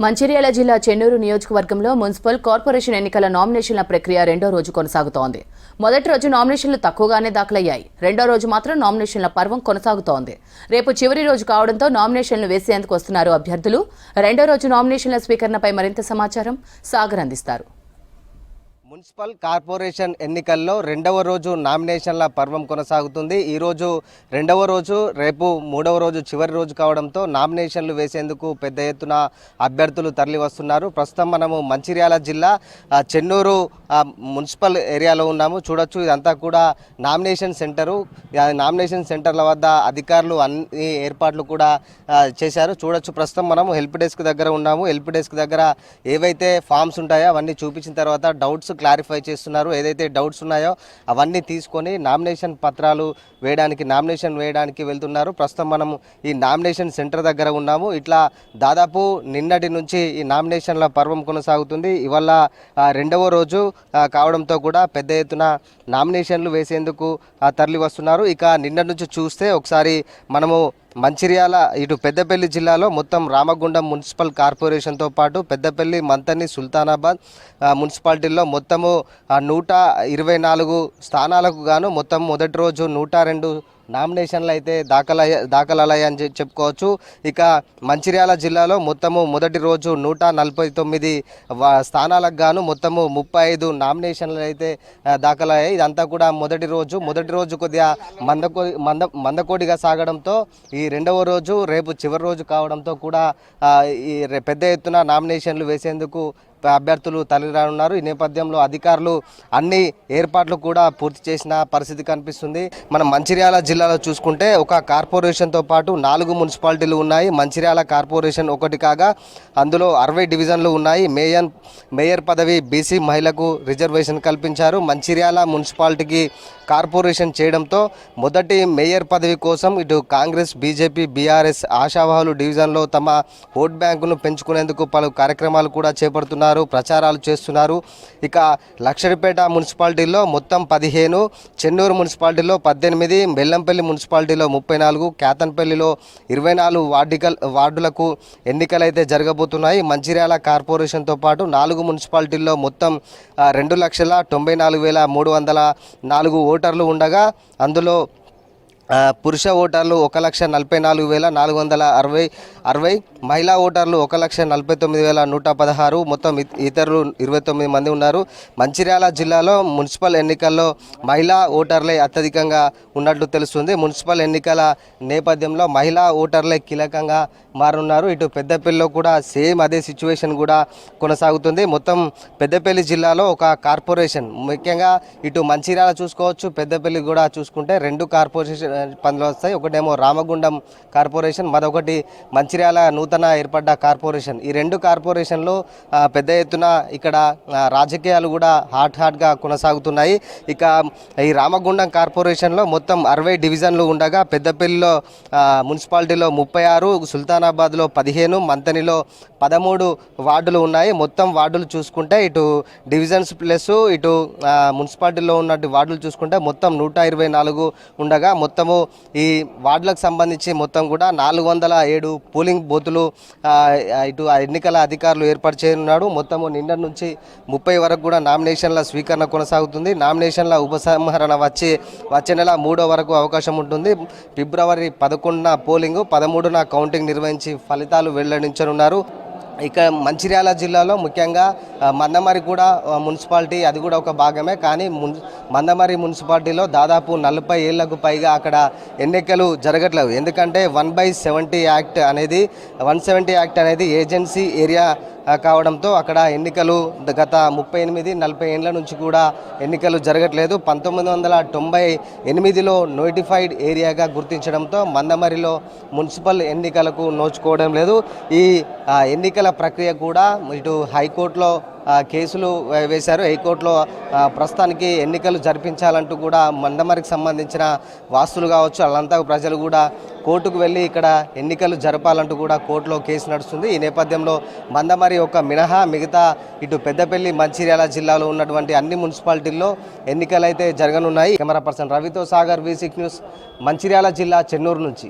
మంచిర్యాల జిల్లా చెన్నూరు నియోజకవర్గంలో municipal corporation ఎన్నికల నామినేషన్ల ప్రక్రియ రెండో రోజు కొనసాగుతోంది. మొదటి రోజు నామినేషన్లు తక్కువగానే దాఖలయ్యాయి. రెండో రోజు మాత్రం నామినేషన్ల పర్వం కొనసాగుతోంది. రేపు చివరి రోజు కావడంతో నామినేషన్లు వేసేందుకు వస్తున్నారు అభ్యర్థులు. రెండో రోజు నామినేషన్ల స్వీకరణపై మరింత సమాచారం సాగర్ అందిస్తారు. మున్సిపల్ కార్పొరేషన్ ఎన్నికల్లో రెండవ రోజు నామినేషన్ల పర్వం కొనసాగుతుంది. ఈరోజు రెండవ రోజు, రేపు మూడవ రోజు చివరి రోజు కావడంతో నామినేషన్లు వేసేందుకు పెద్ద ఎత్తున అభ్యర్థులు తరలి వస్తున్నారు. ప్రస్తుతం మనము మంచిర్యాల జిల్లా చెన్నూరు మున్సిపల్ ఏరియాలో ఉన్నాము. చూడొచ్చు, ఇదంతా కూడా నామినేషన్ సెంటరు. నామినేషన్ సెంటర్ల వద్ద అధికారులు అన్ని ఏర్పాట్లు కూడా చేశారు. చూడొచ్చు, ప్రస్తుతం మనము హెల్ప్ డెస్క్ దగ్గర ఉన్నాము. హెల్ప్ డెస్క్ దగ్గర ఏవైతే ఫామ్స్ ఉంటాయో అవన్నీ చూపించిన తర్వాత డౌట్స్ క్లారిఫై చేస్తున్నారు. ఏదైతే డౌట్స్ ఉన్నాయో అవన్నీ తీసుకొని నామినేషన్ వేయడానికి వెళ్తున్నారు. ప్రస్తుతం మనం ఈ నామినేషన్ సెంటర్ దగ్గర ఉన్నాము. ఇట్లా దాదాపు నిన్నటి నుంచి ఈ నామినేషన్ల పర్వం కొనసాగుతుంది. ఇవాళ రెండవ రోజు కావడంతో కూడా పెద్ద ఎత్తున నామినేషన్లు వేసేందుకు తరలి వస్తున్నారు. ఇక నిన్నటి నుంచి చూస్తే ఒకసారి మనము మంచిర్యాల ఇటు పెద్దపల్లి జిల్లాలో మొత్తం రామగుండం మున్సిపల్ కార్పొరేషన్తో పాటు పెద్దపల్లి, మంతని, సుల్తానాబాద్ మున్సిపాలిటీల్లో మొత్తము 124 స్థానాలకు గాను మొత్తం మొదటి రోజు 102 నామినేషన్లు అయితే దాఖలయ్యాయని చెప్పుకోవచ్చు. ఇక మంచిర్యాల జిల్లాలో మొత్తము మొదటి రోజు 149 స్థానాలకు గాను మొత్తము 35 నామినేషన్లు అయితే దాఖలయ్యాయి. ఇదంతా కూడా మొదటి రోజు కొద్దిగా మందకోడిగా సాగడంతో ఈ రెండవ రోజు, రేపు చివరి రోజు కావడంతో కూడా ఈ పెద్ద ఎత్తున నామినేషన్లు వేసేందుకు అభ్యర్థులు తరలిరానున్నారు. ఈ నేపథ్యంలో అధికారులు అన్ని ఏర్పాట్లు కూడా పూర్తి చేసిన పరిస్థితి కనిపిస్తుంది. మనం మంచిర్యాల జిల్లాలో చూసుకుంటే ఒక కార్పొరేషన్తో పాటు 4 మున్సిపాలిటీలు ఉన్నాయి. మంచిర్యాల కార్పొరేషన్ ఒకటి కాగా అందులో 60 డివిజన్లు ఉన్నాయి. మేయర్ పదవి బీసీ మహిళకు రిజర్వేషన్ కల్పించారు. మంచిర్యాల మున్సిపాలిటీకి కార్పొరేషన్ చేయడంతో మొదటి మేయర్ పదవి కోసం ఇటు కాంగ్రెస్, బీజేపీ, బీఆర్ఎస్ ఆశావాహులు డివిజన్లో తమ ఓట్ బ్యాంకును పెంచుకునేందుకు పలు కార్యక్రమాలు కూడా చేపడుతున్నారు, ప్రచారాలు చేస్తున్నారు. ఇక లక్షడిపేట మున్సిపాలిటీలో మొత్తం 15, చెన్నూరు మున్సిపాలిటీలో 18, బెల్లంపల్లి మున్సిపాలిటీలో 34, కేతన్పల్లిలో 24 వార్డులకు ఎన్నికలైతే జరగబోతున్నాయి. మంచిర్యాల కార్పొరేషన్తో పాటు 4 మున్సిపాలిటీల్లో మొత్తం 2,94,304 ఓటర్లు ఉండగా అందులో పురుష ఓటర్లు 1,44,460, మహిళా ఓటర్లు 1,49,116, మొత్తం ఇతరులు 29 మంది ఉన్నారు. మంచిర్యాల జిల్లాలో మున్సిపల్ ఎన్నికల్లో మహిళా ఓటర్లే అత్యధికంగా ఉన్నట్లు తెలుస్తుంది. మున్సిపల్ ఎన్నికల నేపథ్యంలో మహిళా ఓటర్లే కీలకంగా మారున్నారు. ఇటు పెద్దపల్లిలో కూడా సేమ్ అదే సిచ్యువేషన్ కూడా కొనసాగుతుంది. మొత్తం పెద్దపల్లి జిల్లాలో ఒక కార్పొరేషన్, ముఖ్యంగా ఇటు మంచిర్యాల చూసుకోవచ్చు, పెద్దపల్లి కూడా చూసుకుంటే 2 కార్పొరేషన్ పనులు వస్తాయి. ఒకటేమో రామగుండం కార్పొరేషన్, మరొకటి మంచిర్యాల నూతన ఏర్పడ్డ కార్పొరేషన్. ఈ 2 కార్పొరేషన్లు పెద్ద ఎత్తున ఇక్కడ రాజకీయాలు కూడా హాట్గా కొనసాగుతున్నాయి. ఇక ఈ రామగుండం కార్పొరేషన్లో మొత్తం 60 డివిజన్లు ఉండగా పెద్దపల్లిలో మున్సిపాలిటీలో 36, సుల్తానాబాద్లో 15, మంతనిలో 13 వార్డులు ఉన్నాయి. మొత్తం వార్డులు చూసుకుంటే ఇటు డివిజన్స్ ప్లస్ ఇటు మున్సిపాలిటీలో ఉన్నట్టు వార్డులు చూసుకుంటే మొత్తం 124 ఉండగా మొత్తము ఈ వార్డులకు సంబంధించి మొత్తం కూడా 407 పోలింగ్ బూతులు ఇటు ఎన్నికల అధికారులు ఏర్పాటు చేయనున్నాడు. మొత్తము నిన్న నుంచి 30 వరకు కూడా నామినేషన్ల స్వీకరణ కొనసాగుతుంది. నామినేషన్ల ఉపసంహరణ వచ్చే నెల 3 వరకు అవకాశం ఉంటుంది. ఫిబ్రవరి 11న పోలింగు, 13న కౌంటింగ్ నిర్వహించి ఫలితాలు వెల్లడించనున్నారు. ఇక మంచిర్యాల జిల్లాలో ముఖ్యంగా మందమరి కూడా మున్సిపాలిటీ, అది కూడా ఒక భాగమే. కానీ మందమరి మున్సిపాలిటీలో దాదాపు 40 ఏళ్లకు పైగా అక్కడ ఎన్నికలు జరగట్లేదు. ఎందుకంటే 1/70 యాక్ట్ అనేది 170 యాక్ట్ అనేది ఏజెన్సీ ఏరియా కావడంతో అక్కడ ఎన్నికలు గత 38-40 ఏళ్ల నుంచి కూడా ఎన్నికలు జరగట్లేదు. 1998లో నోటిఫైడ్ ఏరియాగా గుర్తించడంతో మందమరిలో మున్సిపల్ ఎన్నికలకు నోచుకోవడం లేదు. ఈ ఎన్నికల ప్రక్రియ కూడా ఇటు హైకోర్టులో కేసులు వేశారు. హైకోర్టులో ప్రస్తుతానికి ఎన్నికలు జరిపించాలంటూ కూడా మందమరికి సంబంధించిన వాస్తులు కావచ్చు, వాళ్ళంతా ప్రజలు కూడా కోర్టుకు వెళ్ళి ఇక్కడ ఎన్నికలు జరపాలంటూ కూడా కోర్టులో కేసు నడుస్తుంది. ఈ నేపథ్యంలో మందమరి ఒక మినహా మిగతా ఇటు పెద్దపల్లి, మంచిర్యాల జిల్లాలో ఉన్నటువంటి అన్ని మున్సిపాలిటీల్లో ఎన్నికలు అయితే జరగనున్నాయి. కెమెరా పర్సన్ రవితో సాగర్, V6 న్యూస్, మంచిర్యాల జిల్లా చెన్నూరు నుంచి.